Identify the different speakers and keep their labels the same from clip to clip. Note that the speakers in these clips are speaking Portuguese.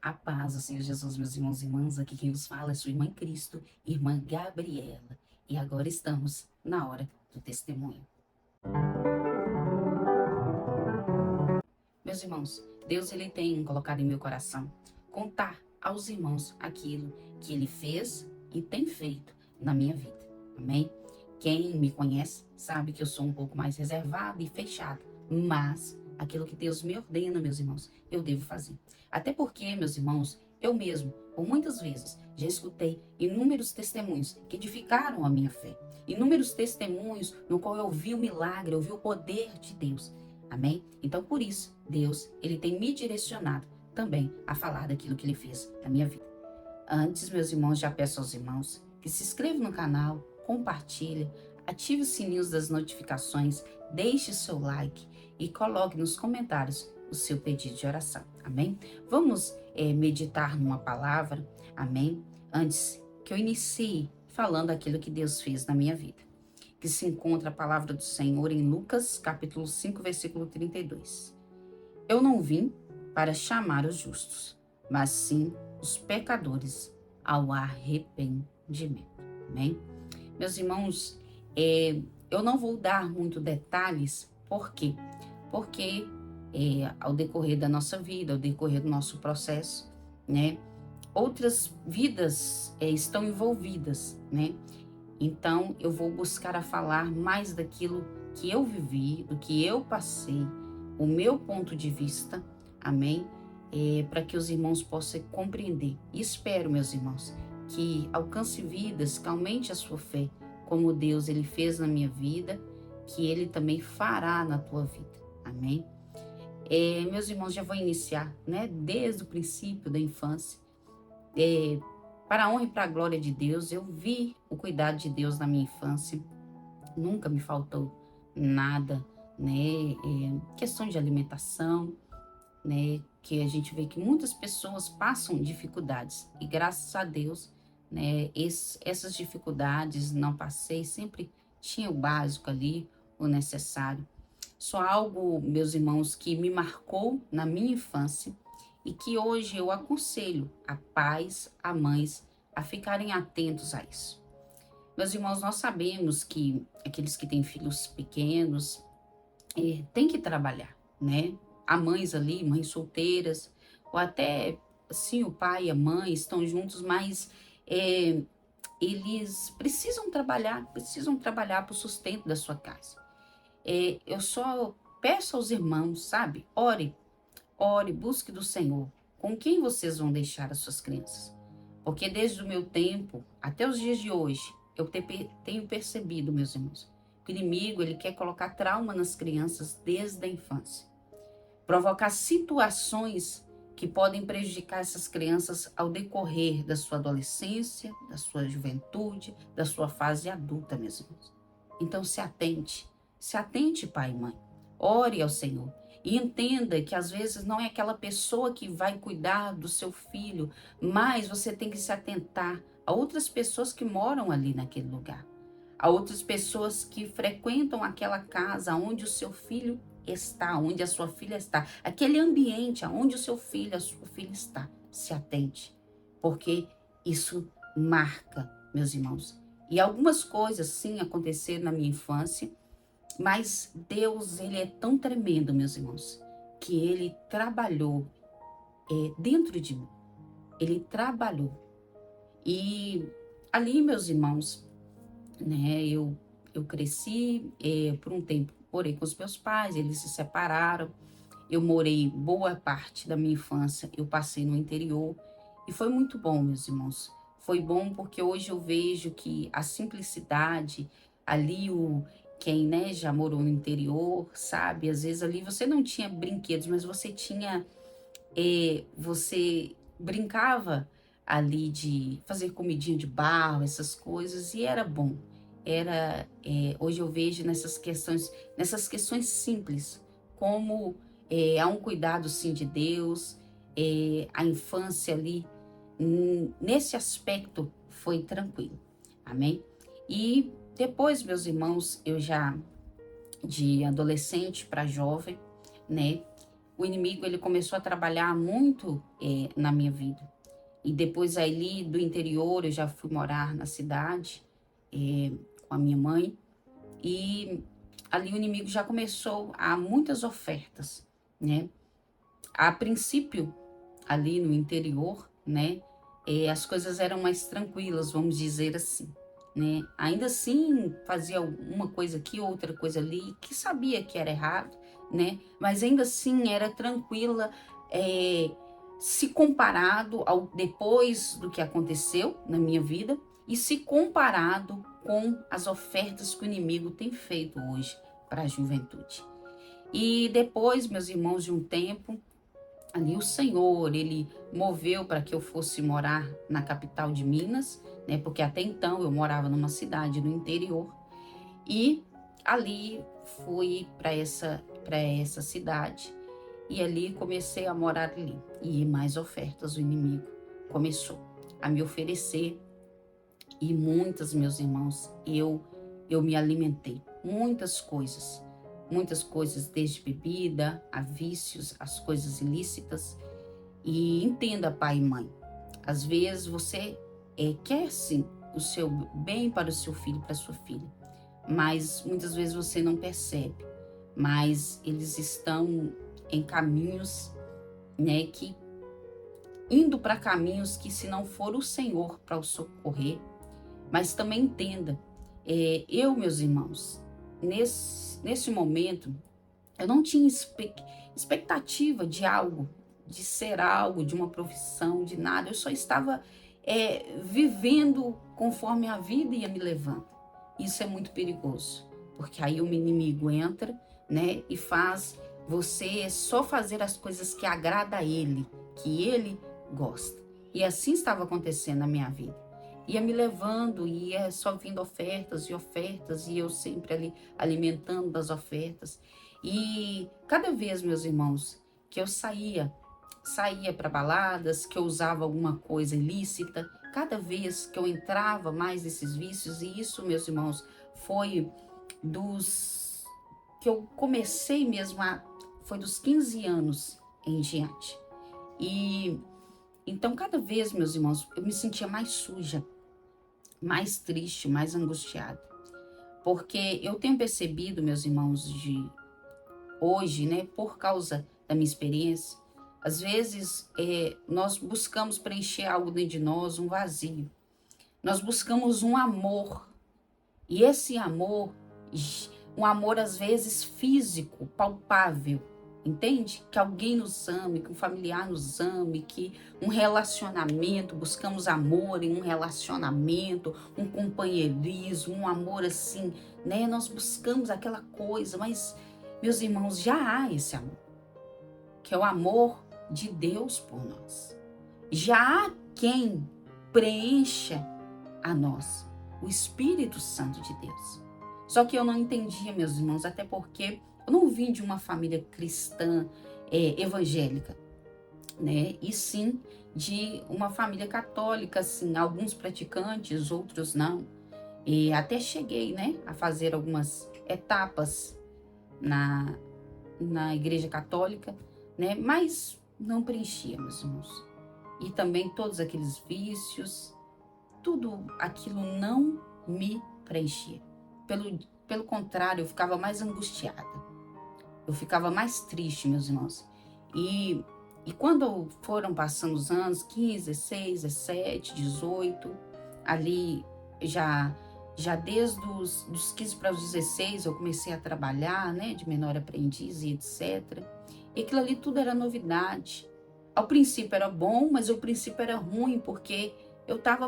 Speaker 1: A paz, o Senhor Jesus, meus irmãos e irmãs, aqui quem vos fala é sua irmã em Cristo, irmã Gabriela. E agora estamos na hora do testemunho. Meus irmãos, Deus ele tem colocado em meu coração contar aos irmãos aquilo que ele fez e tem feito na minha vida. Amém? Quem me conhece sabe que eu sou um pouco mais reservada e fechada, mas aquilo que Deus me ordena, meus irmãos, eu devo fazer. Até porque, meus irmãos, eu mesmo, por muitas vezes, já escutei inúmeros testemunhos que edificaram a minha fé. Inúmeros testemunhos no qual eu vi o milagre, eu vi o poder de Deus. Amém? Então, por isso, Deus, ele tem me direcionado também a falar daquilo que ele fez na minha vida. Antes, meus irmãos, já peço aos irmãos que se inscrevam no canal, compartilhe, ative os sininhos das notificações, deixe seu like e coloque nos comentários o seu pedido de oração. Amém? Vamos meditar numa palavra, amém? Antes que eu inicie falando aquilo que Deus fez na minha vida, que se encontra a palavra do Senhor em Lucas, capítulo 5, versículo 32. Eu não vim para chamar os justos, mas sim os pecadores ao arrependimento. Amém? Meus irmãos, eu não vou dar muito detalhes, por quê? Porque ao decorrer da nossa vida, ao decorrer do nosso processo, né, outras vidas estão envolvidas, né? Então, eu vou buscar a falar mais daquilo que eu vivi, do que eu passei, o meu ponto de vista, amém? Para que os irmãos possam compreender. E espero, meus irmãos, que alcance vidas, que aumente a sua fé, como Deus ele fez na minha vida, que ele também fará na tua vida, amém? Meus irmãos, já vou iniciar, né? Desde o princípio da infância. Para a honra e para a glória de Deus, eu vi o cuidado de Deus na minha infância. Nunca me faltou nada, né? Questão de alimentação, né? Que a gente vê que muitas pessoas passam dificuldades. E graças a Deus, né? Essas dificuldades não passei, sempre tinha o básico ali, o necessário. Só algo, meus irmãos, que me marcou na minha infância e que hoje eu aconselho a pais, a mães, a ficarem atentos a isso. Meus irmãos, nós sabemos que aqueles que têm filhos pequenos têm que trabalhar, né? Há mães ali, mães solteiras, ou até, sim, o pai e a mãe estão juntos, mas eles precisam trabalhar para o sustento da sua casa. Eu só peço aos irmãos, sabe? Ore, busque do Senhor. Com quem vocês vão deixar as suas crianças? Porque desde o meu tempo até os dias de hoje, eu tenho percebido, meus irmãos, que o inimigo ele quer colocar trauma nas crianças desde a infância. Provocar situações que podem prejudicar essas crianças ao decorrer da sua adolescência, da sua juventude, da sua fase adulta, meus irmãos. Então se atente, pai e mãe. Ore ao Senhor. E entenda que às vezes não é aquela pessoa que vai cuidar do seu filho, mas você tem que se atentar a outras pessoas que moram ali naquele lugar, a outras pessoas que frequentam aquela casa onde o seu filho está, onde a sua filha está, aquele ambiente onde o seu filho, a sua filha está. Se atente, porque isso marca, meus irmãos. E algumas coisas sim aconteceram na minha infância, mas Deus, ele é tão tremendo, meus irmãos, que ele trabalhou dentro de mim. Ele trabalhou. E ali, meus irmãos, né, eu cresci por um tempo. Morei com os meus pais, eles se separaram. Eu morei boa parte da minha infância, eu passei no interior. E foi muito bom, meus irmãos. Foi bom porque hoje eu vejo que a simplicidade, ali quem, né, já morou no interior, sabe? Às vezes ali você não tinha brinquedos, mas você tinha, você brincava ali de fazer comidinha de barro, essas coisas, e era bom. Hoje eu vejo nessas questões simples, como há um cuidado sim de Deus, a infância ali, nesse aspecto foi tranquilo, amém? E depois, meus irmãos, eu já de adolescente para jovem, né? o inimigo ele começou a trabalhar muito na minha vida. E depois ali do interior eu já fui morar na cidade com a minha mãe. E ali o inimigo já começou a muitas ofertas, né? A princípio, ali no interior, né? As coisas eram mais tranquilas, vamos dizer assim, né? Ainda assim, fazia uma coisa aqui, outra coisa ali, que sabia que era errado, né? Mas ainda assim era tranquila, se comparado ao depois do que aconteceu na minha vida e se comparado com as ofertas que o inimigo tem feito hoje para a juventude. E depois, meus irmãos, de um tempo, ali o Senhor, ele moveu para que eu fosse morar na capital de Minas, né? Porque até então eu morava numa cidade no interior. E ali fui para essa cidade e ali comecei a morar ali. E mais ofertas o inimigo começou a me oferecer. E muitas, meus irmãos, eu me alimentei. Muitas coisas, desde bebida, a vícios, as coisas ilícitas. E entenda, pai e mãe, às vezes você quer sim o seu bem para o seu filho, para a sua filha, mas muitas vezes você não percebe, mas eles estão em caminhos, né, que indo para caminhos que se não for o Senhor para o socorrer. Mas também entenda, meus irmãos, nesse momento, eu não tinha expectativa de algo, de ser algo, de uma profissão, de nada. Eu só estava vivendo conforme a vida ia me levando. Isso é muito perigoso, porque aí o inimigo entra, né, e faz você só fazer as coisas que agrada a ele, que ele gosta. E assim estava acontecendo na minha vida. Ia me levando, ia só vindo ofertas e ofertas, e eu sempre ali alimentando das ofertas. E cada vez, meus irmãos, que eu saía para baladas, que eu usava alguma coisa ilícita, cada vez que eu entrava mais nesses vícios, e isso, meus irmãos, foi dos que eu comecei mesmo foi dos 15 anos em diante. E então, cada vez, meus irmãos, eu me sentia mais suja, mais triste, mais angustiada. Porque eu tenho percebido, meus irmãos, de hoje, né, por causa da minha experiência, às vezes nós buscamos preencher algo dentro de nós, um vazio. Nós buscamos um amor. E esse amor, um amor às vezes físico, palpável, entende? Que alguém nos ame, que um familiar nos ame, que um relacionamento, buscamos amor em um relacionamento, um companheirismo, um amor assim, né? Nós buscamos aquela coisa, mas, meus irmãos, já há esse amor, que é o amor de Deus por nós. Já há quem preencha a nós, o Espírito Santo de Deus. Só que eu não entendia, meus irmãos, até porque eu não vim de uma família cristã evangélica, né? E sim de uma família católica, assim, alguns praticantes, outros não. E até cheguei, né, a fazer algumas etapas na igreja católica, né? Mas não preenchia, meus irmãos. E também todos aqueles vícios, tudo aquilo não me preenchia. Pelo contrário, eu ficava mais angustiada. Eu ficava mais triste, meus irmãos. E quando foram passando os anos, 15, 16, 17, 18, ali já desde dos 15 para os 16 eu comecei a trabalhar, né, de menor aprendiz e etc. E aquilo ali tudo era novidade. Ao princípio era bom, mas ao princípio era ruim, porque eu estava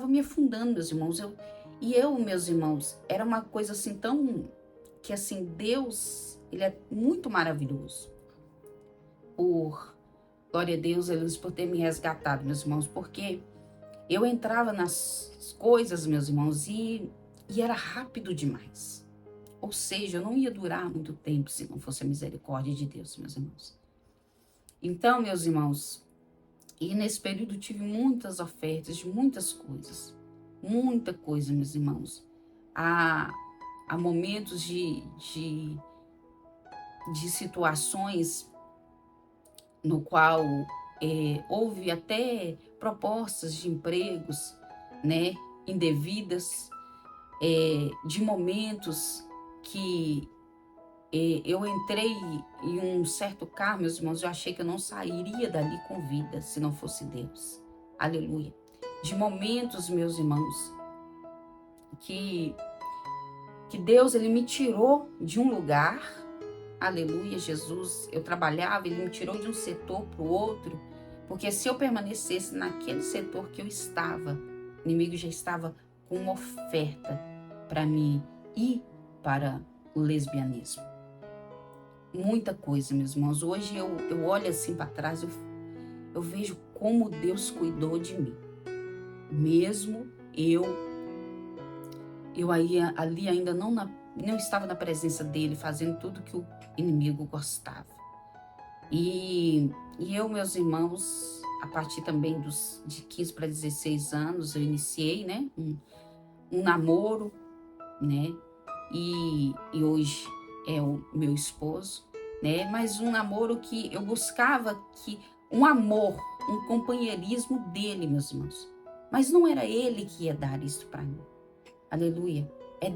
Speaker 1: me afundando, meus irmãos. Meus irmãos, era uma coisa assim tão... que assim, Deus, ele é muito maravilhoso. Glória a Deus, Deus por ter me resgatado, meus irmãos, porque eu entrava nas coisas, meus irmãos, e era rápido demais. Ou seja, eu não ia durar muito tempo se não fosse a misericórdia de Deus, meus irmãos. Então, meus irmãos, e nesse período tive muitas ofertas de muitas coisas. Muita coisa, meus irmãos. Há momentos de de situações no qual houve até propostas de empregos, né, indevidas, de momentos que eu entrei em um certo carro, meus irmãos, eu achei que eu não sairia dali com vida se não fosse Deus. Aleluia. De momentos, meus irmãos, que Deus ele me tirou de um lugar, aleluia, Jesus, eu trabalhava, ele me tirou de um setor para o outro, porque se eu permanecesse naquele setor que eu estava, o inimigo já estava com uma oferta para mim ir para o lesbianismo. Muita coisa, meus irmãos. Hoje eu olho assim para trás, eu vejo como Deus cuidou de mim. Mesmo eu ali ainda não estava na presença dele, fazendo tudo que o inimigo gostava. E eu, meus irmãos, a partir também de 15 para 16 anos, eu iniciei, né, um namoro, né, e hoje é o meu esposo, né, mas um namoro que eu buscava um amor, um companheirismo dele, meus irmãos. Mas não era ele que ia dar isso para mim. Aleluia.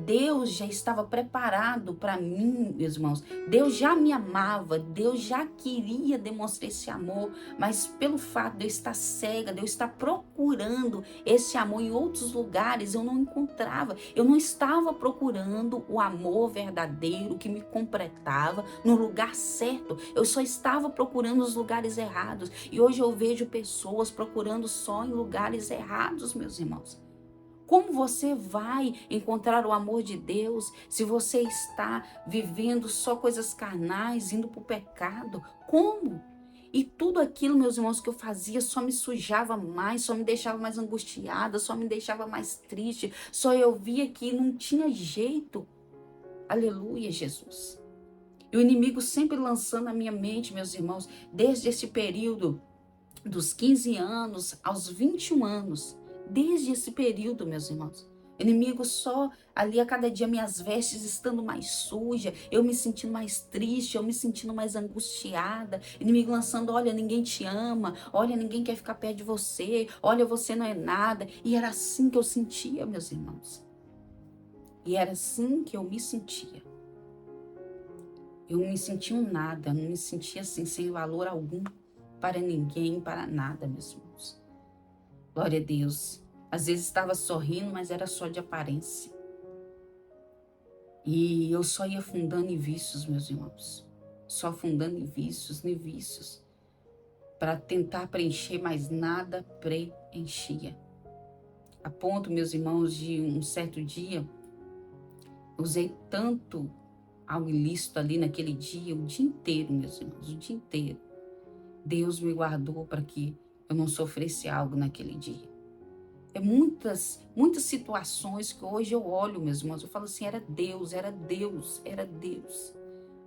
Speaker 1: Deus já estava preparado para mim, meus irmãos. Deus já me amava, Deus já queria demonstrar esse amor, mas pelo fato de eu estar cega, de eu estar procurando esse amor em outros lugares, eu não encontrava. Eu não estava procurando o amor verdadeiro que me completava no lugar certo. Eu só estava procurando os lugares errados. E hoje eu vejo pessoas procurando só em lugares errados, meus irmãos. Como você vai encontrar o amor de Deus se você está vivendo só coisas carnais, indo para o pecado? Como? E tudo aquilo, meus irmãos, que eu fazia só me sujava mais, só me deixava mais angustiada, só me deixava mais triste, só eu via que não tinha jeito. Aleluia, Jesus. E o inimigo sempre lançando na minha mente, meus irmãos, desde esse período dos 15 anos aos 21 anos, desde esse período, meus irmãos, o inimigo só ali a cada dia minhas vestes estando mais sujas, eu me sentindo mais triste, eu me sentindo mais angustiada, o inimigo lançando, olha, ninguém te ama, olha, ninguém quer ficar perto de você, olha, você não é nada. E era assim que eu sentia, meus irmãos. E era assim que eu me sentia. Eu não me sentia um nada, eu não me sentia assim, sem valor algum para ninguém, para nada, meus irmãos. Glória a Deus. Às vezes estava sorrindo, mas era só de aparência. E eu só ia afundando em vícios, meus irmãos. Só afundando em vícios. Para tentar preencher, mas nada preenchia. A ponto, meus irmãos, de um certo dia, usei tanto algo ilícito ali naquele dia, o dia inteiro, meus irmãos, o dia inteiro. Deus me guardou para que eu não sofresse algo naquele dia. Muitas situações que hoje eu olho, meus irmãos, eu falo assim, era Deus.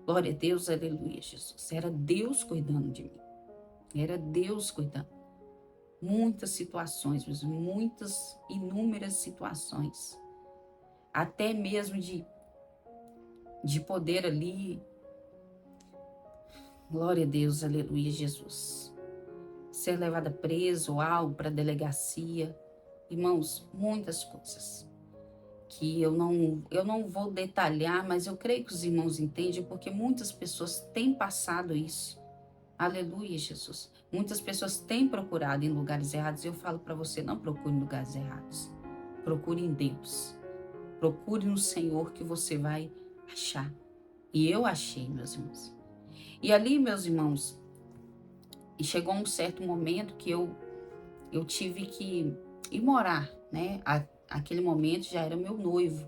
Speaker 1: Glória a Deus, aleluia, Jesus. Era Deus cuidando de mim. Era Deus cuidando. Muitas situações, meus irmãos, muitas, inúmeras situações. Até mesmo de poder ali, glória a Deus, aleluia, Jesus. Ser levada preso ou algo para a delegacia. Irmãos, muitas coisas que eu não vou detalhar, mas eu creio que os irmãos entendem, porque muitas pessoas têm passado isso. Aleluia, Jesus. Muitas pessoas têm procurado em lugares errados. Eu falo para você, não procure em lugares errados. Procure em Deus. Procure no Senhor que você vai achar. E eu achei, meus irmãos. E ali, meus irmãos, chegou um certo momento que eu tive que ir morar, né? Aquele momento já era meu noivo.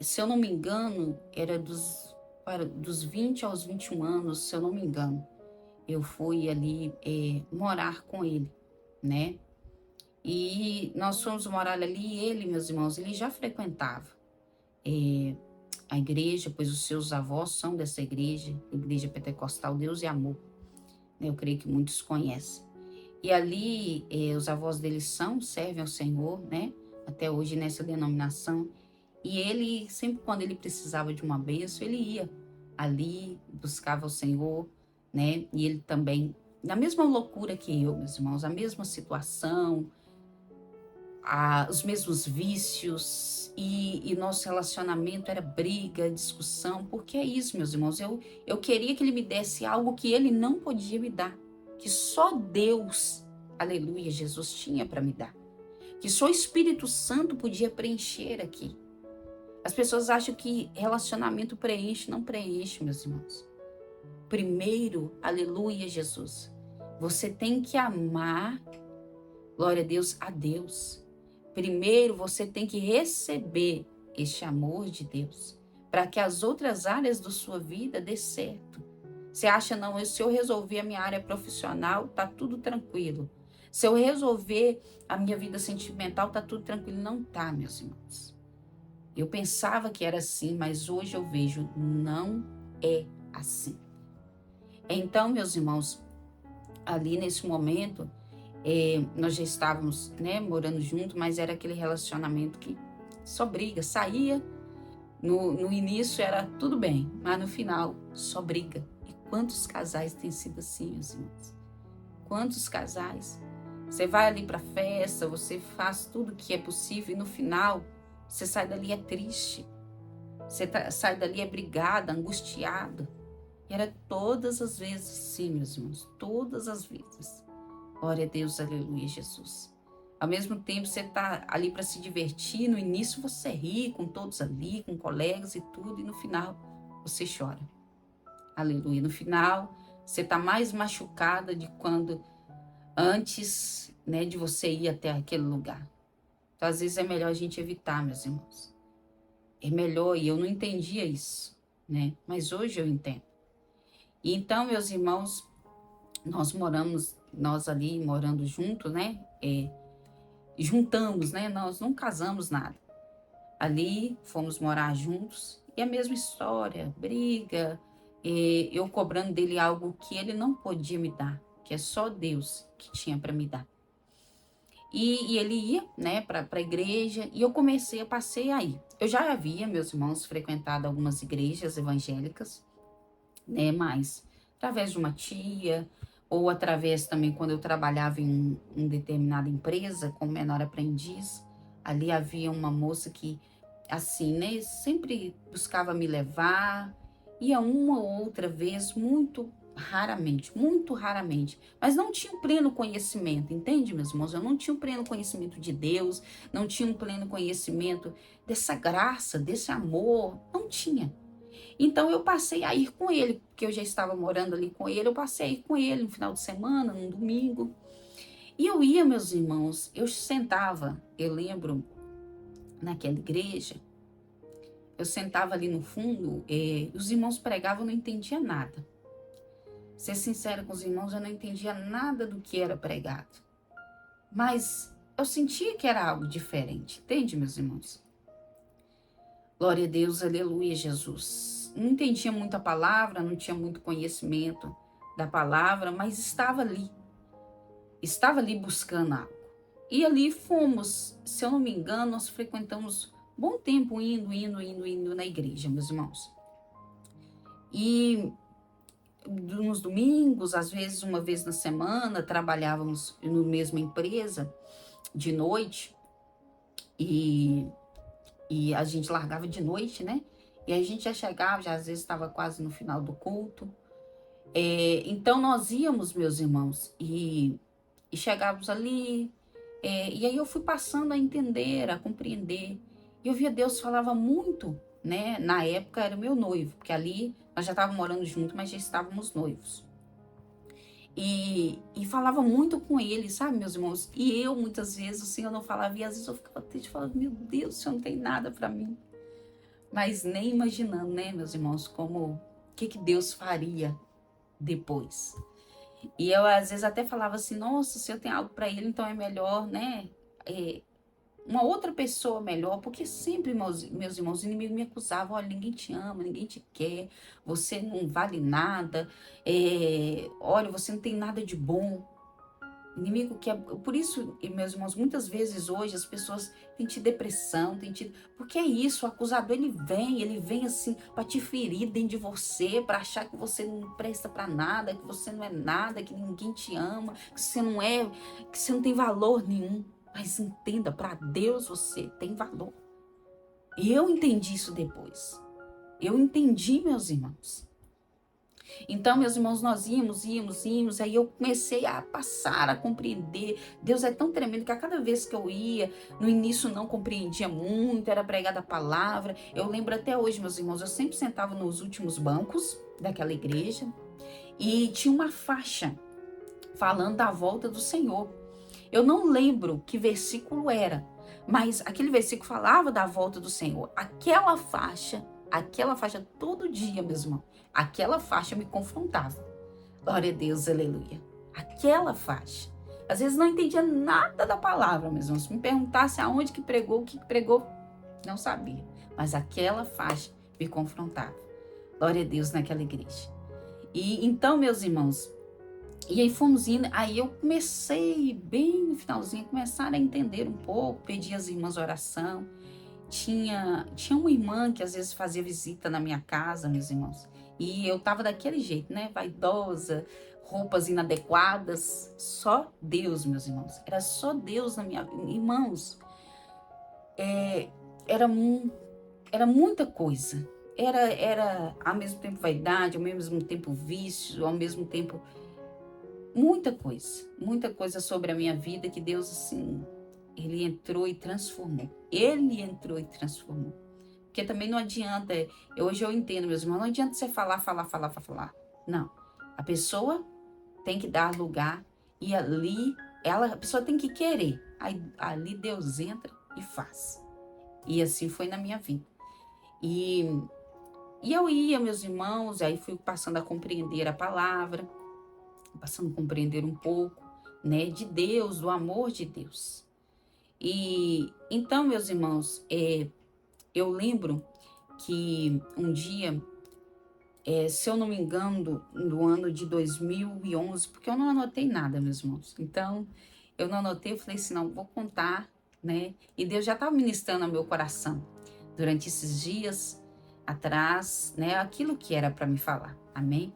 Speaker 1: Se eu não me engano, era dos 20 aos 21 anos, se eu não me engano. Eu fui ali morar com ele, né? E nós fomos morar ali e ele, meus irmãos, ele já frequentava a igreja, pois os seus avós são dessa igreja pentecostal Deus e Amor. Eu creio que muitos conhecem. E ali os avós dele servem ao Senhor, né? Até hoje nessa denominação. E ele, sempre quando ele precisava de uma bênção, ele ia ali, buscava o Senhor, né? E ele também, na mesma loucura que eu, meus irmãos, a mesma situação, os mesmos vícios, e nosso relacionamento era briga, discussão, porque é isso, meus irmãos, eu queria que ele me desse algo que ele não podia me dar, que só Deus, aleluia, Jesus tinha para me dar, que só o Espírito Santo podia preencher aqui. As pessoas acham que relacionamento preenche, não preenche, meus irmãos. Primeiro, aleluia, Jesus, você tem que amar, glória a Deus. Primeiro, você tem que receber este amor de Deus, para que as outras áreas da sua vida dê certo. Você acha, não, se eu resolver a minha área profissional, tá tudo tranquilo. Se eu resolver a minha vida sentimental, tá tudo tranquilo. Não tá, meus irmãos. Eu pensava que era assim, mas hoje eu vejo, não é assim. Então, meus irmãos, ali nesse momento, nós já estávamos, né, morando juntos, mas era aquele relacionamento que só briga, saía, no início era tudo bem, mas no final só briga. E quantos casais têm sido assim, meus irmãos? Quantos casais? Você vai ali para a festa, você faz tudo que é possível e no final você sai dali triste, você sai dali brigada, angustiado. E era todas as vezes sim, meus irmãos, todas as vezes. Glória a Deus, aleluia, Jesus. Ao mesmo tempo, você está ali para se divertir, no início você ri com todos ali, com colegas e tudo, e no final você chora. Aleluia. No final, você está mais machucada de quando antes, né, de você ir até aquele lugar. Então, às vezes é melhor a gente evitar, meus irmãos. É melhor, e eu não entendia isso, né? Mas hoje eu entendo. E então, meus irmãos, nós ali morando juntos, né? Juntamos, né? Nós não casamos nada. Ali fomos morar juntos e a mesma história, briga, eu cobrando dele algo que ele não podia me dar, que é só Deus que tinha para me dar. E ele ia, né, para a igreja e eu passei aí. Eu já havia, meus irmãos, frequentado algumas igrejas evangélicas, né, mas através de uma tia, ou através também quando eu trabalhava em determinada empresa como menor aprendiz, ali havia uma moça que, assim, né, sempre buscava me levar, ia uma ou outra vez, muito raramente, mas não tinha um pleno conhecimento, entende, meus irmãos? Eu não tinha um pleno conhecimento de Deus, não tinha um pleno conhecimento dessa graça, desse amor, não tinha. Então eu passei a ir com ele, porque eu já estava morando ali com ele, eu passei a ir com ele no final de semana, num domingo. E eu ia, meus irmãos, eu sentava, eu lembro, naquela igreja, eu sentava ali no fundo, os irmãos pregavam, eu não entendia nada. Ser sincera com os irmãos, eu não entendia nada do que era pregado. Mas eu sentia que era algo diferente, entende, meus irmãos? Glória a Deus, aleluia, Jesus. Não entendia muito a palavra, não tinha muito conhecimento da palavra, mas estava ali buscando algo. E ali fomos, se eu não me engano, nós frequentamos bom tempo indo na igreja, meus irmãos. E nos domingos, às vezes uma vez na semana, trabalhávamos na mesma empresa de noite e a gente largava de noite, né? E a gente já chegava, já às vezes estava quase no final do culto. Então nós íamos, meus irmãos, e chegávamos ali, e aí eu fui passando a entender, a compreender. E eu via Deus falava muito, né? Na época era o meu noivo, porque ali nós já estávamos morando juntos, mas já estávamos noivos. E falava muito com ele, sabe, meus irmãos? E eu, muitas vezes, o Senhor não falava, e às vezes eu ficava triste, falava, meu Deus, o Senhor não tem nada para mim. Mas nem imaginando, né, meus irmãos, o que Deus faria depois. E eu, às vezes, até falava assim, nossa, se eu tenho algo para ele, então é melhor, né, uma outra pessoa melhor, porque sempre, meus irmãos, os inimigos me acusavam, olha, ninguém te ama, ninguém te quer, você não vale nada, olha, você não tem nada de bom. Inimigo que é, por isso, meus irmãos, muitas vezes hoje as pessoas têm tido depressão, têm tido, porque é isso, o acusador ele vem assim para te ferir dentro de você, para achar que você não presta para nada, que você não é nada, que ninguém te ama, que você não é, que você não tem valor nenhum. Mas entenda, para Deus você tem valor. E eu entendi isso depois. Eu entendi, meus irmãos. Então, meus irmãos, nós íamos, aí eu comecei a passar a compreender. Deus é tão tremendo que a cada vez que eu ia, no início não compreendia muito, era pregada a palavra. Eu lembro até hoje, meus irmãos, eu sempre sentava nos últimos bancos daquela igreja e tinha uma faixa falando da volta do Senhor. Eu não lembro que versículo era, mas aquele versículo falava da volta do Senhor. Aquela faixa todo dia, meu irmão, aquela faixa me confrontava. Glória a Deus, aleluia. Aquela faixa. Às vezes não entendia nada da palavra, meus irmãos. Se me perguntasse aonde que pregou, o que pregou, não sabia. Mas aquela faixa me confrontava. Glória a Deus naquela igreja. E então, meus irmãos, e aí fomos indo, aí eu comecei bem no finalzinho, começaram a entender um pouco, pedi às irmãs oração. Tinha uma irmã que às vezes fazia visita na minha casa, meus irmãos. E eu tava daquele jeito, né? Vaidosa, roupas inadequadas. Só Deus, meus irmãos. Era só Deus na minha vida. Irmãos, era, era muita coisa. Era ao mesmo tempo vaidade, ao mesmo tempo vício, ao mesmo tempo muita coisa sobre a minha vida que Deus, assim, ele entrou e transformou. Ele entrou e transformou. Porque também não adianta, hoje eu entendo, meus irmãos, não adianta você falar. Não. A pessoa tem que dar lugar e ali, a pessoa tem que querer. Aí, ali Deus entra e faz. E assim foi na minha vida. E eu ia, meus irmãos, aí fui passando a compreender a palavra, passando a compreender um pouco, né, de Deus, do amor de Deus. E então, meus irmãos, eu lembro que um dia, se eu não me engano, no ano de 2011, porque eu não anotei nada, meus irmãos. Então, eu não anotei, eu falei assim, não, vou contar, né? E Deus já estava ministrando ao meu coração durante esses dias atrás, né? Aquilo que era para me falar, amém?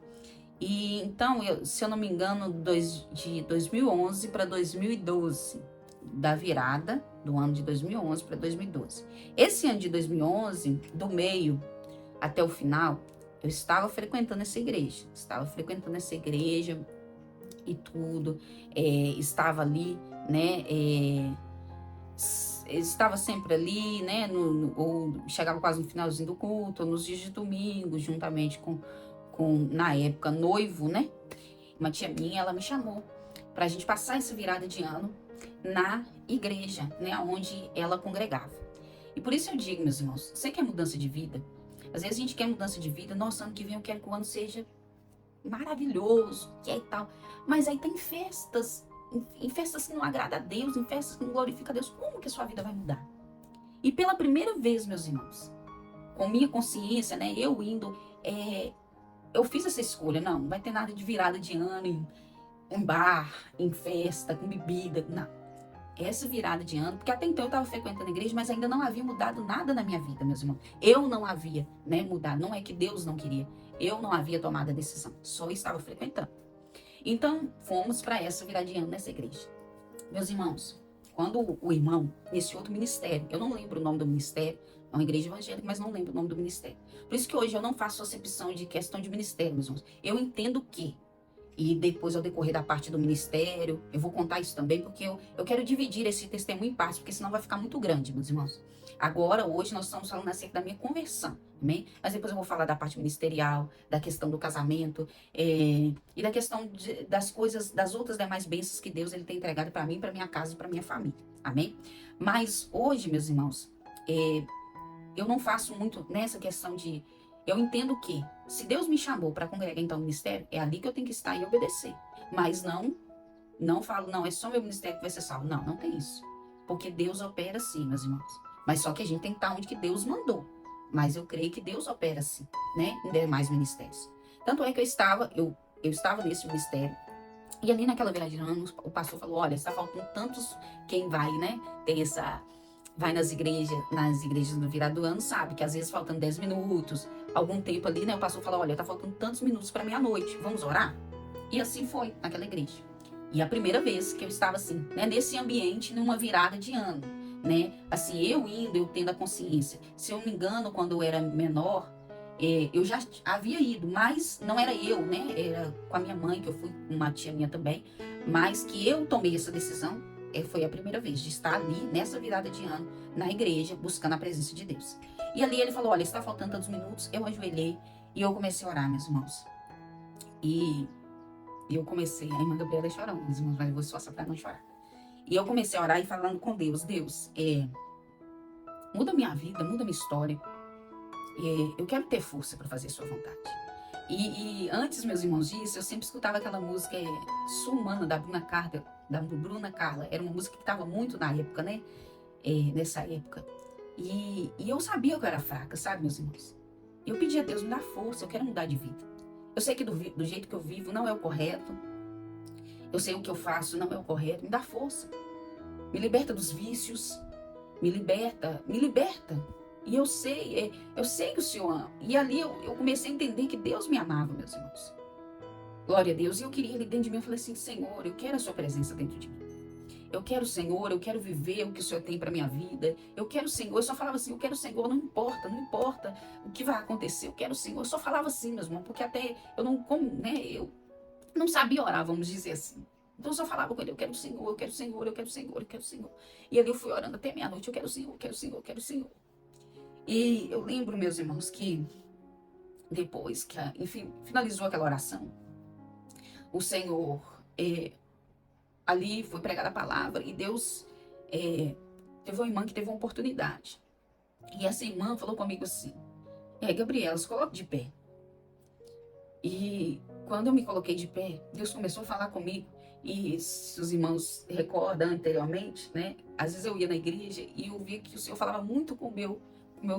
Speaker 1: E então, se eu não me engano, de 2011 para 2012, da virada do ano de 2011 para 2012. Esse ano de 2011, do meio até o final, eu estava frequentando essa igreja. E tudo. Estava ali, né? Estava sempre ali, né? Ou chegava quase no finalzinho do culto, ou nos dias de domingo, juntamente com na época, noivo, né? Uma tia minha, ela me chamou para a gente passar essa virada de ano na igreja, né, onde ela congregava. E por isso eu digo, meus irmãos, você quer mudança de vida? Às vezes a gente quer mudança de vida, nossa, ano que vem eu quero que o ano seja maravilhoso, que é e tal. Mas aí tem festas, em festas que não agrada a Deus, em festas que não glorifica a Deus. Como que a sua vida vai mudar? E pela primeira vez, meus irmãos, com minha consciência, né, eu indo, eu fiz essa escolha. Não vai ter nada de virada de ano em bar, em festa, com bebida, não. Essa virada de ano, porque até então eu estava frequentando a igreja, mas ainda não havia mudado nada na minha vida, meus irmãos. Eu não havia, né, mudado. Não é que Deus não queria. Eu não havia tomado a decisão. Só estava frequentando. Então, fomos para essa virada de ano nessa igreja. Meus irmãos, quando o irmão, nesse outro ministério, eu não lembro o nome do ministério, é uma igreja evangélica, mas não lembro o nome do ministério. Por isso que hoje eu não faço acepção de questão de ministério, meus irmãos. Eu entendo que, e depois ao decorrer da parte do ministério, eu vou contar isso também, porque eu quero dividir esse testemunho em partes, porque senão vai ficar muito grande, meus irmãos. Agora, hoje, nós estamos falando acerca da minha conversão, amém? Mas depois eu vou falar da parte ministerial, da questão do casamento, e da questão das coisas, das outras demais bênçãos que Deus ele tem entregado para mim, para minha casa e para minha família, amém? Mas hoje, meus irmãos, eu não faço muito nessa questão de... Eu entendo que, se Deus me chamou para congregar então no ministério, é ali que eu tenho que estar e obedecer. Mas não falo, não, é só meu ministério que vai ser salvo. Não, não tem isso. Porque Deus opera assim, meus irmãos. Mas só que a gente tem que estar onde que Deus mandou. Mas eu creio que Deus opera assim, né? Em demais ministérios. Tanto é que eu estava nesse ministério. E ali naquela virada de ano, o pastor falou, olha, está faltando tantos, quem vai, né, ter essa, vai nas igrejas no virar do ano, sabe, que às vezes faltam 10 minutos, algum tempo ali, né, o pastor falou, olha, tá faltando tantos minutos para meia-noite, vamos orar? E assim foi, naquela igreja. E a primeira vez que eu estava assim, né, nesse ambiente, numa virada de ano, né, assim, eu tendo a consciência, se eu me engano, quando eu era menor, eu já havia ido, mas não era eu, né? Era com a minha mãe, que eu fui com uma tia minha também, mas que eu tomei essa decisão, foi a primeira vez de estar ali, nessa virada de ano, na igreja, buscando a presença de Deus. E ali ele falou, olha, está faltando tantos minutos, eu ajoelhei e eu comecei a orar, meus irmãos. E eu comecei, a irmã Gabriela chorando, meus irmãos, mas eu vou esforçar para não chorar. E eu comecei a orar e falando com Deus, Deus, muda minha vida, muda minha história. Eu quero ter força para fazer a sua vontade. E antes, meus irmãos, disso, eu sempre escutava aquela música Sou Humana, da Bruna Carla, Era uma música que estava muito na época, né? Nessa época. E eu sabia que eu era fraca, sabe, meus irmãos? Eu pedi a Deus, me dá força, eu quero mudar de vida. Eu sei que do jeito que eu vivo não é o correto. Eu sei o que eu faço não é o correto. Me dá força. Me liberta dos vícios. Me liberta, me liberta. E eu sei que o Senhor ama. E ali eu comecei a entender que Deus me amava, meus irmãos. Glória a Deus. E eu queria ali dentro de mim, eu falei assim, Senhor, eu quero a sua presença dentro de mim. Eu quero, Senhor, eu quero viver o que o Senhor tem para minha vida. Eu quero, Senhor. Eu só falava assim, eu quero, Senhor, não importa, não importa o que vai acontecer. Eu quero, Senhor. Eu só falava assim, meus irmãos, porque até eu não, como, né, eu não sabia orar, vamos dizer assim. Então eu só falava com ele, eu quero o Senhor, eu quero o Senhor, eu quero o Senhor, eu quero o Senhor. E ali eu fui orando até meia-noite, eu quero o Senhor, eu quero o Senhor, eu quero o Senhor. E eu lembro, meus irmãos, que depois que, enfim, finalizou aquela oração, o Senhor ali foi pregada a palavra e Deus teve uma irmã que teve uma oportunidade. E essa irmã falou comigo assim, Gabriela, se coloque de pé. E quando eu me coloquei de pé, Deus começou a falar comigo. E se os irmãos recordam anteriormente, né? Às vezes eu ia na igreja e eu via que o Senhor falava muito com o meu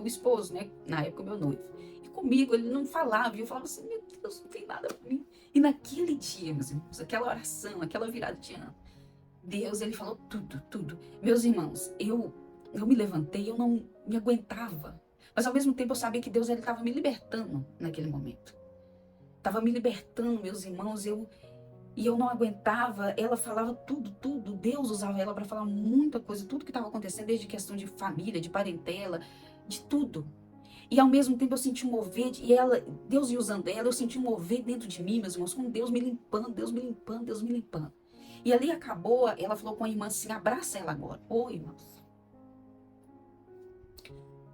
Speaker 1: esposo, né? Na época, meu noivo. E comigo ele não falava. E eu falava assim, meu Deus, não tem nada para mim. E naquele dia, meus irmãos, aquela oração, aquela virada de ano, Deus, ele falou tudo, tudo. Meus irmãos, eu me levantei, eu não me aguentava. Mas ao mesmo tempo eu sabia que Deus estava me libertando naquele momento. Estava me libertando, meus irmãos, e eu não aguentava. Ela falava tudo, tudo. Deus usava ela para falar muita coisa, tudo que estava acontecendo, desde questão de família, de parentela, de tudo. E ao mesmo tempo eu senti um mover, Deus ia usando ela, eu senti um mover dentro de mim, meus irmãos, com Deus me limpando, Deus me limpando, Deus me limpando. E ali acabou, ela falou com a irmã assim, abraça ela agora. Ô, irmãos.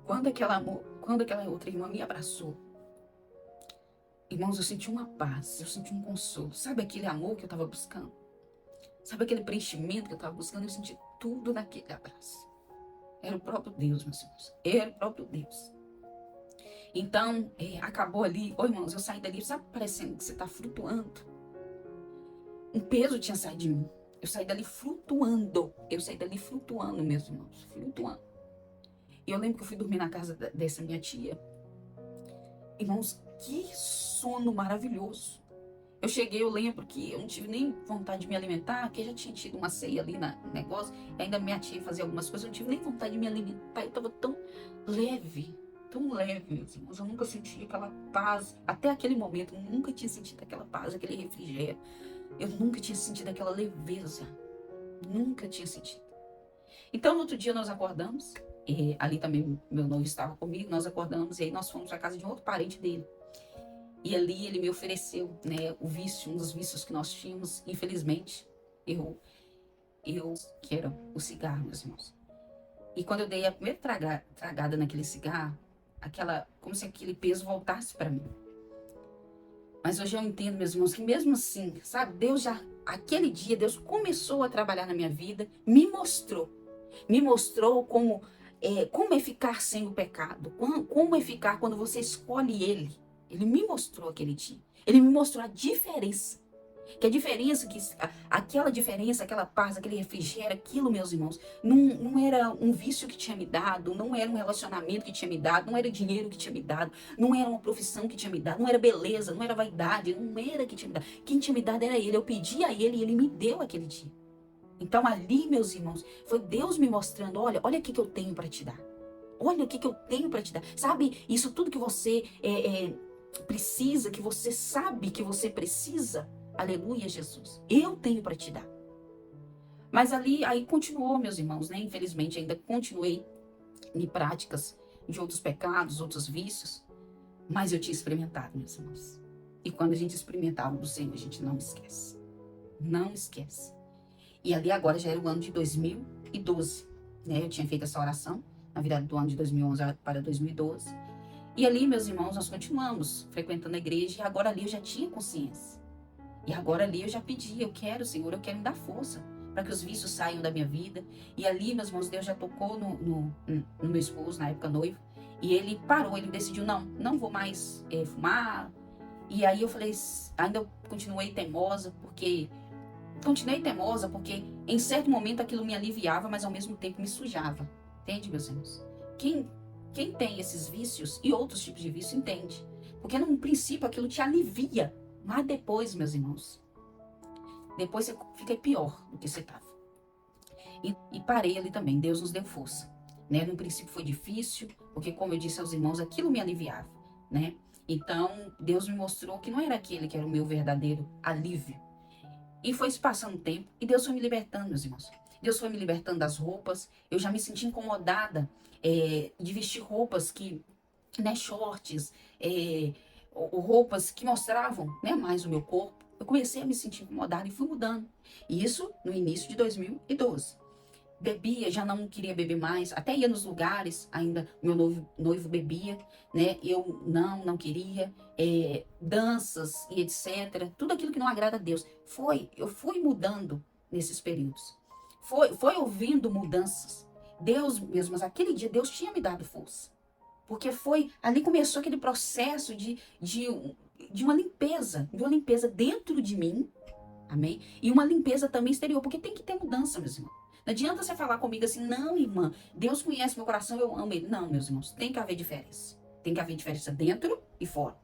Speaker 1: Quando aquela outra irmã me abraçou, irmãos, eu senti uma paz, eu senti um consolo. Sabe aquele amor que eu estava buscando? Sabe aquele preenchimento que eu estava buscando? Eu senti tudo naquele abraço. Era o próprio Deus, meus irmãos. Era o próprio Deus. Então, acabou ali. Ô, irmãos, eu saí dali, sabe, parecendo que você está flutuando. Um peso tinha saído de mim. Eu saí dali flutuando. Eu saí dali flutuando, meus irmãos. Flutuando. E eu lembro que eu fui dormir na casa dessa minha tia. Irmãos, que sono maravilhoso. Eu cheguei, eu lembro que eu não tive nem vontade de me alimentar, porque já tinha tido uma ceia ali no negócio, e ainda minha tia fazia algumas coisas, eu não tive nem vontade de me alimentar, eu estava tão leve, meus irmãos. Eu nunca senti aquela paz, até aquele momento, eu nunca tinha sentido aquela paz, aquele refrigério. Eu nunca tinha sentido aquela leveza, nunca tinha sentido. Então, no outro dia nós acordamos, e ali também meu noivo estava comigo, nós acordamos, e aí nós fomos para casa de um outro parente dele. E ali ele me ofereceu, né, o vício, um dos vícios que nós tínhamos, infelizmente, eu que era o cigarro, meus irmãos. E quando eu dei a primeira tragada naquele cigarro, como se aquele peso voltasse para mim. Mas hoje eu entendo, meus irmãos, que mesmo assim, sabe, aquele dia, Deus começou a trabalhar na minha vida, me mostrou como é ficar sem o pecado, como é ficar quando você escolhe Ele. Ele me mostrou aquele dia. Ele me mostrou a diferença. Que a diferença, aquela diferença, aquela paz, aquele refrigério, aquilo, meus irmãos, não era um vício que tinha me dado, não era um relacionamento que tinha me dado, não era dinheiro que tinha me dado, não era uma profissão que tinha me dado, não era beleza, não era vaidade, não era que tinha me dado. Quem tinha me dado era Ele. Eu pedi a Ele e Ele me deu aquele dia. Então ali, meus irmãos, foi Deus me mostrando, olha o que eu tenho para te dar. Olha o que eu tenho para te dar. Sabe, isso tudo que você precisa, que você sabe que você precisa. Aleluia, Jesus. Eu tenho para te dar. Mas ali, aí continuou, meus irmãos, né? Infelizmente, ainda continuei em práticas de outros pecados, outros vícios. Mas eu tinha experimentado, meus irmãos. E quando a gente experimenta algo do Senhor, a gente não esquece. Não esquece. E ali agora já era o ano de 2012, né? Eu tinha feito essa oração na virada do ano de 2011 para 2012. E ali, meus irmãos, nós continuamos frequentando a igreja e agora ali eu já tinha consciência. E agora ali eu já pedi, eu quero, Senhor, eu quero me dar força para que os vícios saiam da minha vida. E ali, meus irmãos, Deus já tocou no meu esposo, na época noivo, e ele parou, ele decidiu, não vou mais fumar. E aí eu falei, ainda eu continuei teimosa, porque em certo momento aquilo me aliviava, mas ao mesmo tempo me sujava. Entende, meus irmãos? Quem tem esses vícios e outros tipos de vício entende. Porque no princípio aquilo te alivia. Mas depois, meus irmãos, depois você fica pior do que você estava. E parei ali também. Deus nos deu força. Né? No princípio foi difícil, porque como eu disse aos irmãos, aquilo me aliviava. Né? Então, Deus me mostrou que não era aquele que era o meu verdadeiro alívio. E foi se passando o tempo e Deus foi me libertando, meus irmãos. Deus foi me libertando das roupas. Eu já me senti incomodada de vestir roupas que, né, shorts, roupas que mostravam, né, mais o meu corpo. Eu comecei a me sentir incomodada e fui mudando. E isso no início de 2012. Bebia, já não queria beber mais, até ia nos lugares, ainda meu noivo bebia, né? Eu não queria, danças e etc. Tudo aquilo que não agrada a Deus. Eu fui mudando nesses períodos. Foi ouvindo mudanças. Deus mesmo, mas aquele dia Deus tinha me dado força. Porque ali começou aquele processo de uma limpeza dentro de mim, amém? E uma limpeza também exterior, porque tem que ter mudança, meus irmãos. Não adianta você falar comigo assim, não, irmã, Deus conhece meu coração, eu amo Ele. Não, meus irmãos, tem que haver diferença. Tem que haver diferença dentro e fora.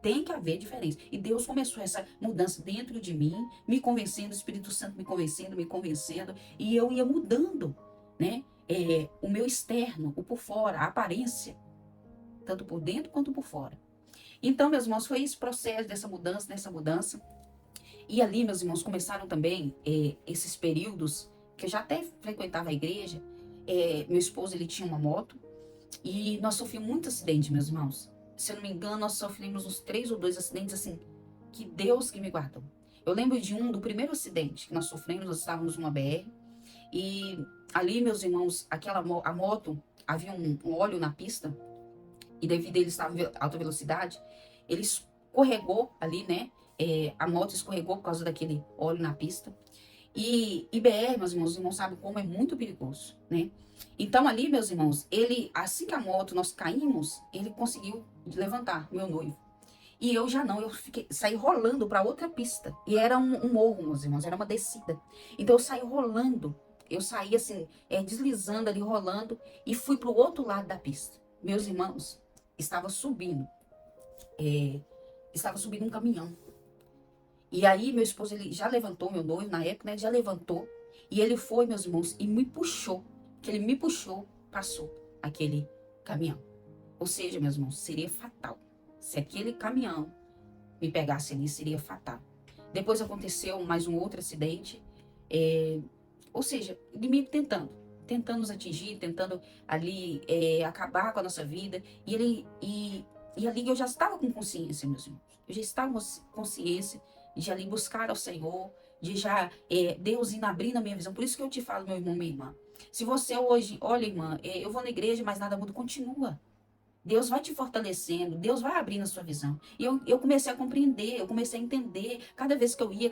Speaker 1: Tem que haver diferença. E Deus começou essa mudança dentro de mim, me convencendo, o Espírito Santo me convencendo, e eu ia mudando, né? O meu externo, o por fora, a aparência, tanto por dentro quanto por fora. Então, meus irmãos, foi esse processo dessa mudança. E ali, meus irmãos, começaram também esses períodos que eu já até frequentava a igreja. Meu esposo, ele tinha uma moto e nós sofremos muito acidente, meus irmãos. Se eu não me engano, nós sofremos uns 3 ou 2 acidentes, assim, que Deus que me guardou. Eu lembro do primeiro acidente que nós sofremos, nós estávamos numa BR e ali, meus irmãos, a moto, havia um óleo na pista e devido a ele estar em alta velocidade, ele escorregou ali, né? A moto escorregou por causa daquele óleo na pista. E BR, meus irmãos, os irmãos sabem como é muito perigoso, né? Então ali, meus irmãos, assim que a moto, nós caímos, ele conseguiu levantar, meu noivo. E eu já não, saí rolando para outra pista. E era um morro, meus irmãos, era uma descida. Então eu saí rolando, eu saí assim, deslizando ali, rolando, e fui para o outro lado da pista. Meus irmãos, estava subindo um caminhão. E aí, meu esposo, ele já levantou, meu noivo, na época, né, já levantou. E ele foi, meus irmãos, e me puxou. Que ele me puxou, passou aquele caminhão. Ou seja, meus irmãos, seria fatal. Se aquele caminhão me pegasse ali, seria fatal. Depois aconteceu mais um outro acidente. Ou seja, inimigo tentando nos atingir, tentando ali acabar com a nossa vida. E ali eu já estava com consciência, meus irmãos. Eu já estava com consciência de ali buscar ao Senhor, de já Deus indo abrindo a minha visão. Por isso que eu te falo, meu irmão, minha irmã. Se você hoje, olha, irmã, eu vou na igreja, mas nada muda, continua. Deus vai te fortalecendo, Deus vai abrindo a sua visão. E eu comecei a compreender, eu comecei a entender, cada vez que eu ia,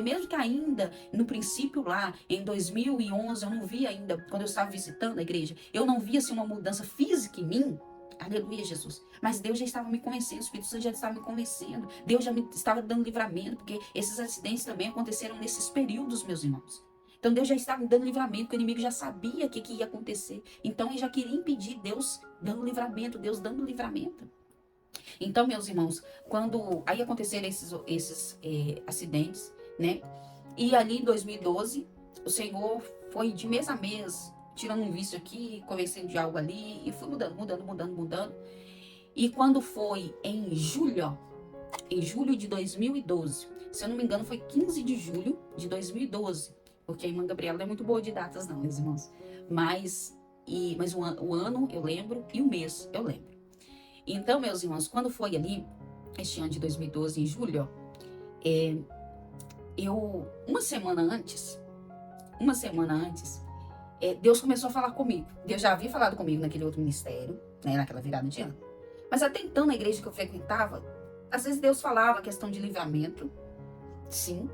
Speaker 1: mesmo que ainda no princípio lá, em 2011, eu não via ainda, quando eu estava visitando a igreja, eu não via assim uma mudança física em mim, Aleluia, Jesus. Mas Deus já estava me convencendo, o Espírito Santo já estava me convencendo. Deus já me estava dando livramento, porque esses acidentes também aconteceram nesses períodos, meus irmãos. Então Deus já estava me dando livramento, porque o inimigo já sabia o que ia acontecer. Então ele já queria impedir Deus dando livramento, Deus dando livramento. Então, meus irmãos, quando aí aconteceram esses acidentes, né? E ali em 2012, o Senhor foi de mês a mês, tirando um vício aqui, convencendo de algo ali, e fui mudando. E quando foi em julho de 2012, se eu não me engano, foi 15 de julho de 2012, porque a irmã Gabriela não é muito boa de datas, não, meus irmãos. Mas o ano eu lembro e o mês eu lembro. Então, meus irmãos, quando foi ali, este ano de 2012, em julho, uma semana antes, Deus começou a falar comigo. Deus já havia falado comigo naquele outro ministério, né, naquela virada de ano. Mas até então, na igreja que eu frequentava, às vezes Deus falava a questão de livramento, sim,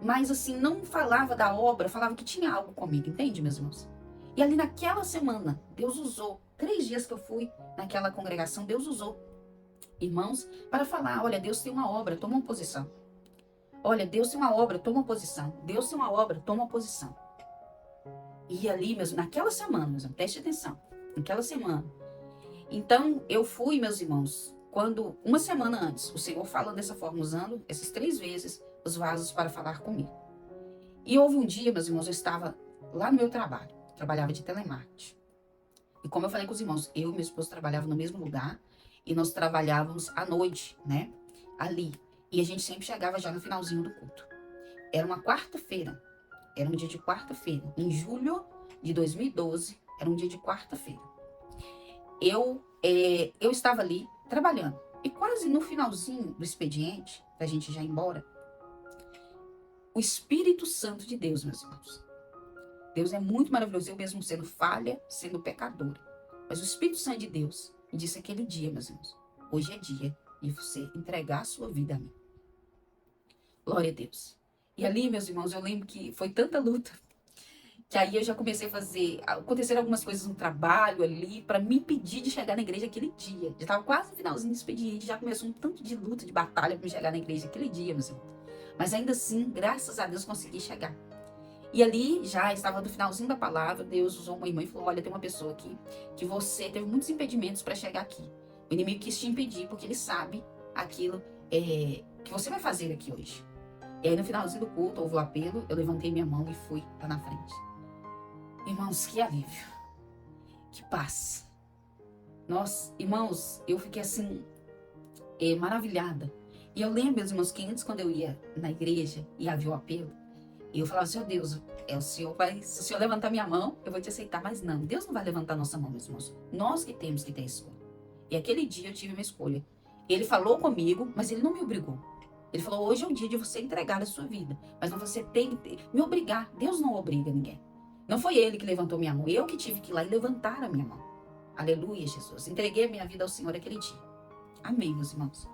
Speaker 1: mas assim, não falava da obra, falava que tinha algo comigo, entende, meus irmãos? E ali naquela semana, Deus usou, 3 dias que eu fui naquela congregação, Deus usou irmãos para falar, olha, Deus tem uma obra, toma uma posição. Olha, Deus tem uma obra, toma uma posição. Deus tem uma obra, toma uma posição. E ali, naquela semana, meus irmãos, preste atenção, naquela semana. Então, eu fui, meus irmãos, quando, uma semana antes, o Senhor falando dessa forma, usando essas 3 vezes os vasos para falar comigo. E houve um dia, meus irmãos, eu estava lá no meu trabalho, trabalhava de telemarketing. E como eu falei com os irmãos, eu e meu esposo trabalhávamos no mesmo lugar e nós trabalhávamos à noite, né, ali. E a gente sempre chegava já no finalzinho do culto. Era uma quarta-feira, era um dia de quarta-feira, em julho de 2012, era um dia de quarta-feira. Eu estava ali trabalhando e quase no finalzinho do expediente, pra gente já ir embora, o Espírito Santo de Deus, meus irmãos. Deus é muito maravilhoso, eu mesmo sendo falha, sendo pecadora. Mas o Espírito Santo de Deus me disse aquele dia, meus irmãos, hoje é dia de você entregar a sua vida a mim. Glória a Deus. E ali, meus irmãos, eu lembro que foi tanta luta, que aí eu já comecei a aconteceram algumas coisas no trabalho ali, para me impedir de chegar na igreja aquele dia. Já estava quase no finalzinho do expediente, já começou um tanto de luta, de batalha para me chegar na igreja aquele dia, meus irmãos. Mas ainda assim, graças a Deus, consegui chegar. E ali já estava no finalzinho da palavra, Deus usou uma irmã e falou, olha, tem uma pessoa aqui que você teve muitos impedimentos para chegar aqui. O inimigo quis te impedir porque ele sabe aquilo que você vai fazer aqui hoje. E aí no finalzinho do culto, houve o apelo, eu levantei minha mão e fui lá na frente. Irmãos, que alívio, que paz. Nossa, irmãos, eu fiquei assim, maravilhada. E eu lembro, meus irmãos, que antes quando eu ia na igreja e havia o apelo, eu falava, Senhor Deus, se o Senhor levantar minha mão, eu vou te aceitar. Mas não, Deus não vai levantar nossa mão, meus irmãos. Nós que temos que ter escolha. E aquele dia eu tive uma escolha. Ele falou comigo, mas ele não me obrigou. Ele falou, hoje é o dia de você entregar a sua vida. Mas não você tem que me obrigar. Deus não obriga ninguém. Não foi ele que levantou minha mão. Eu que tive que ir lá e levantar a minha mão. Aleluia, Jesus. Entreguei a minha vida ao Senhor aquele dia. Amém, meus irmãos.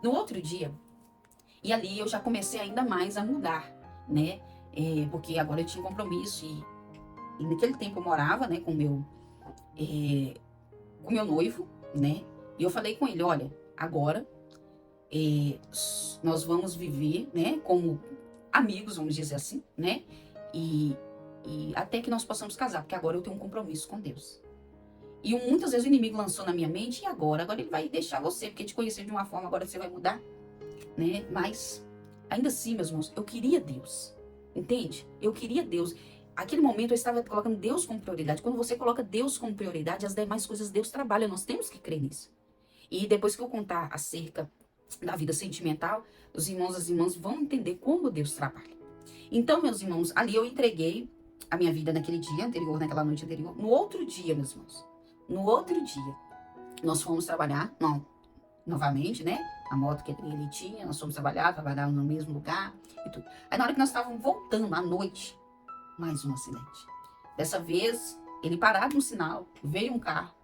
Speaker 1: No outro dia, e ali eu já comecei ainda mais a mudar, né? Porque agora eu tinha compromisso e naquele tempo eu morava, né, com meu noivo, né? E eu falei com ele, olha, agora nós vamos viver, né, como amigos, vamos dizer assim, né? E até que nós possamos casar, porque agora eu tenho um compromisso com Deus. E muitas vezes o inimigo lançou na minha mente, e agora ele vai deixar você, porque te conheceu de uma forma, agora você vai mudar, né? Mas, ainda assim, meus irmãos, eu queria Deus, entende? Eu queria Deus. Aquele momento eu estava colocando Deus como prioridade. Quando você coloca Deus como prioridade, as demais coisas Deus trabalha, nós temos que crer nisso. E depois que eu contar acerca da vida sentimental, os irmãos e as irmãs vão entender como Deus trabalha. Então, meus irmãos, ali eu entreguei a minha vida naquele dia anterior, naquela noite anterior. No outro dia, meus irmãos, no outro dia, nós fomos trabalhar, novamente, né? A moto que ele tinha, nós fomos trabalhar no mesmo lugar e tudo. Aí na hora que nós estávamos voltando à noite, mais um acidente. Dessa vez, ele parado no sinal, veio um carro,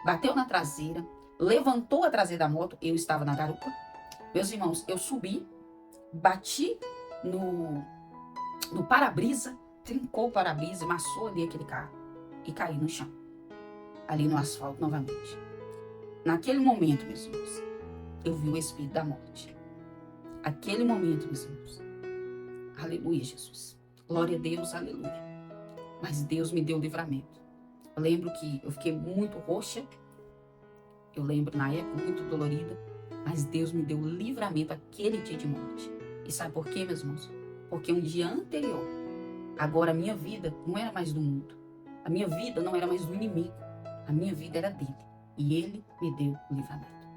Speaker 1: bateu na traseira, levantou a traseira da moto, eu estava na garupa. Meus irmãos, eu subi, bati no para-brisa, trincou o para-brisa, amassou ali aquele carro e caí no chão. ali no asfalto novamente. Naquele momento, meus irmãos, eu vi o espírito da morte. Aquele momento, meus irmãos. Aleluia, Jesus. Glória a Deus, aleluia. Mas Deus me deu livramento. Eu lembro que eu fiquei muito roxa. Eu lembro na época muito dolorida. Mas Deus me deu livramento aquele dia de morte. E sabe por quê, meus irmãos? Porque um dia anterior, agora a minha vida não era mais do mundo. A minha vida não era mais do inimigo. A minha vida era dele. E ele me deu o livramento.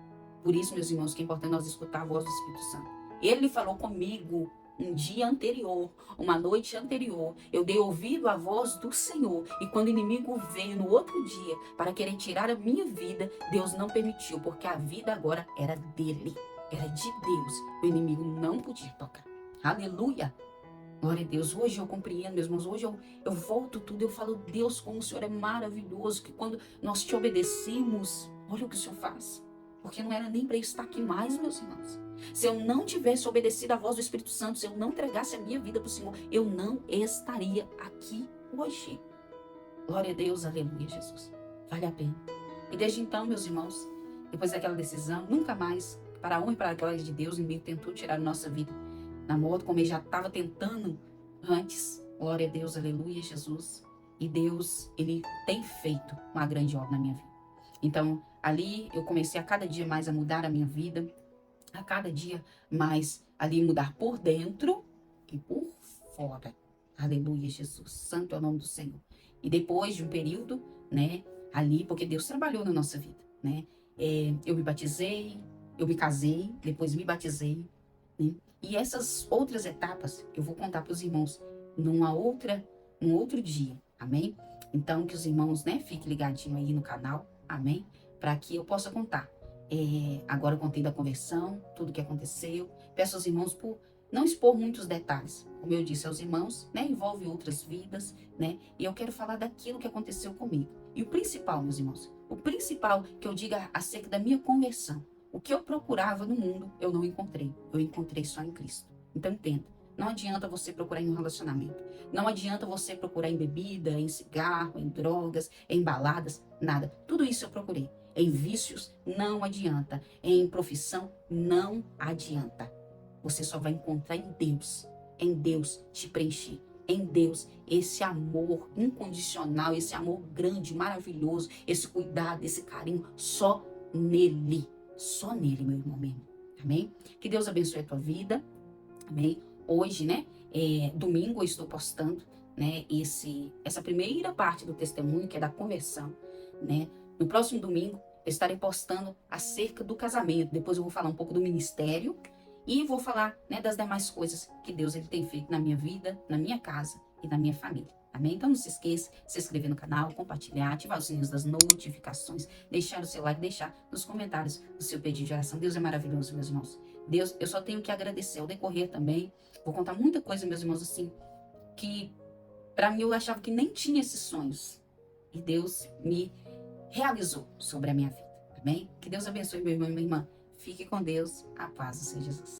Speaker 1: Por isso, meus irmãos, que é importante nós escutar a voz do Espírito Santo. Ele falou comigo um dia anterior, uma noite anterior. Eu dei ouvido à voz do Senhor. E quando o inimigo veio no outro dia para querer tirar a minha vida, Deus não permitiu, porque a vida agora era dele. Era de Deus. O inimigo não podia tocar. Aleluia! Glória a Deus. Hoje eu compreendo, meus irmãos. Hoje eu volto tudo. Eu falo, Deus, como o Senhor é maravilhoso. Que quando nós te obedecemos, olha o que o Senhor faz. Porque não era nem para eu estar aqui mais, meus irmãos. Se eu não tivesse obedecido à voz do Espírito Santo, se eu não entregasse a minha vida para o Senhor, eu não estaria aqui hoje. Glória a Deus, aleluia, Jesus. Vale a pena. E desde então, meus irmãos, depois daquela decisão, nunca mais, para a honra e para a glória de Deus, o inimigo tentou tirar a nossa vida. Na moto, como ele já estava tentando antes. Glória a Deus, aleluia, Jesus. E Deus, ele tem feito uma grande obra na minha vida. Então, ali eu comecei a cada dia mais a mudar a minha vida, a cada dia mais ali mudar por dentro e por fora. Aleluia, Jesus. Santo é o nome do Senhor. E depois de um período, né, ali, porque Deus trabalhou na nossa vida, né? Eu me batizei, eu me casei, depois me batizei, né? E essas outras etapas eu vou contar para os irmãos num outro dia, amém? Então, que os irmãos, né, fiquem ligadinhos aí no canal, amém? Para que eu possa contar. Agora eu contei da conversão, tudo que aconteceu. Peço aos irmãos por não expor muitos detalhes. Como eu disse aos irmãos, né, envolve outras vidas, né? E eu quero falar daquilo que aconteceu comigo. E o principal, meus irmãos, o principal que eu diga acerca da minha conversão, o que eu procurava no mundo, eu não encontrei. Eu encontrei só em Cristo. Então entenda, não adianta você procurar em um relacionamento. Não adianta você procurar em bebida, em cigarro, em drogas, em baladas, nada. Tudo isso eu procurei. Em vícios, não adianta. Em profissão, não adianta. Você só vai encontrar em Deus te preencher, em Deus esse amor incondicional, esse amor grande, maravilhoso, esse cuidado, esse carinho, só nele, meu irmão mesmo, amém? Que Deus abençoe a tua vida, amém? Hoje, né, domingo eu estou postando, né, essa primeira parte do testemunho, que é da conversão, né? No próximo domingo eu estarei postando acerca do casamento, depois eu vou falar um pouco do ministério, e vou falar, né, das demais coisas que Deus ele tem feito na minha vida, na minha casa e na minha família. Amém? Então não se esqueça de se inscrever no canal, compartilhar, ativar os sininhos das notificações, deixar o seu like, deixar nos comentários o seu pedido de oração. Deus é maravilhoso, meus irmãos. Deus, eu só tenho que agradecer. Ao decorrer também, vou contar muita coisa, meus irmãos, assim, que para mim eu achava que nem tinha esses sonhos. E Deus me realizou sobre a minha vida. Amém? Que Deus abençoe meu irmão e minha irmã. Fique com Deus. A paz do Senhor Jesus.